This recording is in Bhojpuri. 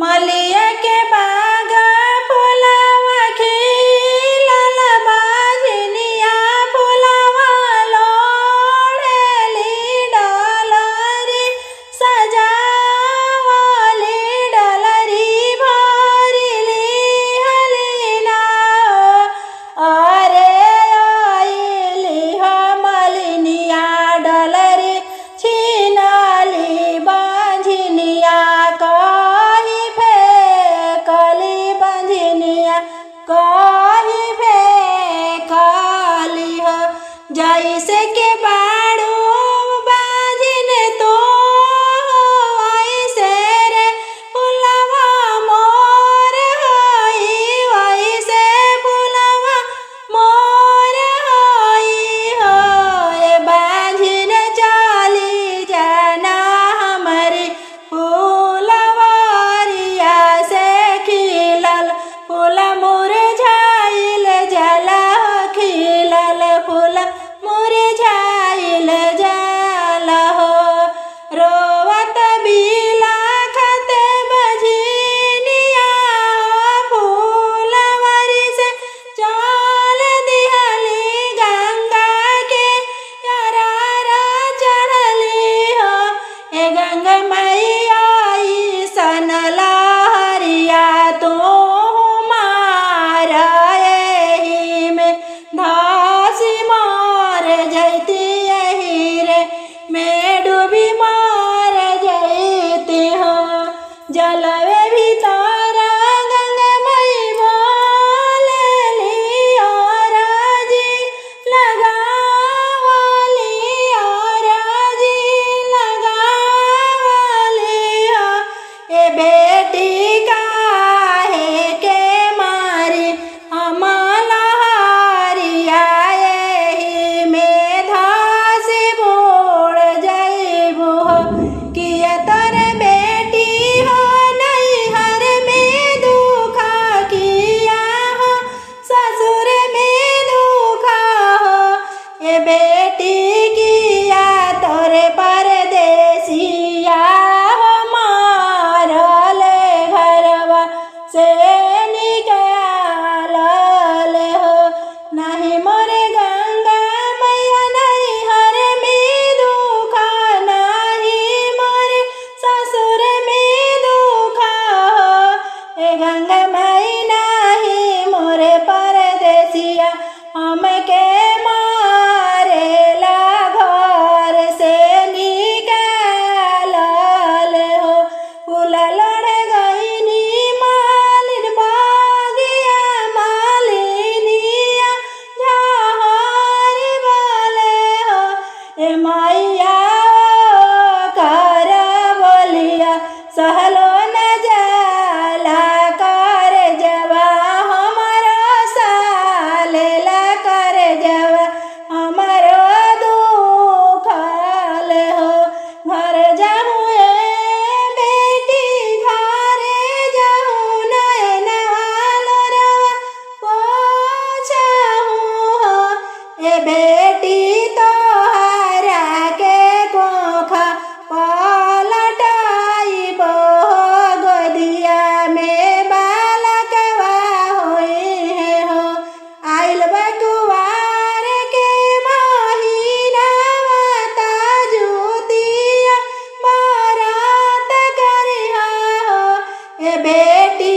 मलिया के बाग फुलवा खिलल बाजनिया फुलवा लोढ़ेली डलरी सजावली डलरी भरिली हलिना अरे आइली मलिनिया डलरी छिनली बांझनिया कही फेकली बांझनिया कही फेकली हो जैसे के बाड़ू बांझिन तो ऐसे रे फुलवा मोर होई वैसे फुलवा मोर होई हो ए बांझिन चली जाना हमारी फूलवरिया से खिलल फूल मुरझाइल जला खिलल फूल मुरझाइल जला हो रोवत बिलखत बझनिया फूलवरी से चल दिहली गंगा के यारा चढ़ली हो ए गंगा मैया सन लहरिया तू मार एही में धासी मार जैती यही रे मैं डूबी मार जैती हो जलवे भीतर गंगा मई बोलेली राजी लगावली राजी लगावली हो ए बेटी काहे के मारी हम लहरिया एही में धासी बूढ़ जइबू हो किया तर बेटी हो नैहर में दुखा किया हो ससुर में दुखा हो ए बेटी किया तोरे परदेसिया हो मारले घरवा से निकालल हो नहीं मोरे गंगा मैया नैहर में दुखा नहीं मोरे ससुर में दुखा हो ए गंगा मई नहीं मोरे परदेसिया हमके मारेला घर से निकालल हो फूल लड़ गईनी मालिन बागिया मालिनिया जहर बोले हो ए मैया कर बोलिया सहलो न जाला कर जवा हमारा सालेला कर जवा हमारो दुखल हो घर जाऊँ ए बेटी घरे जाऊँ नयन वालो रवा पोछाऊँ हो ए बेटी तोहरा के कोख पलटाइबो गोदिया में बालकवा होई हो आइल बकुवार के महीनावा ताजुतिया बारात करिहा हो ए बेटी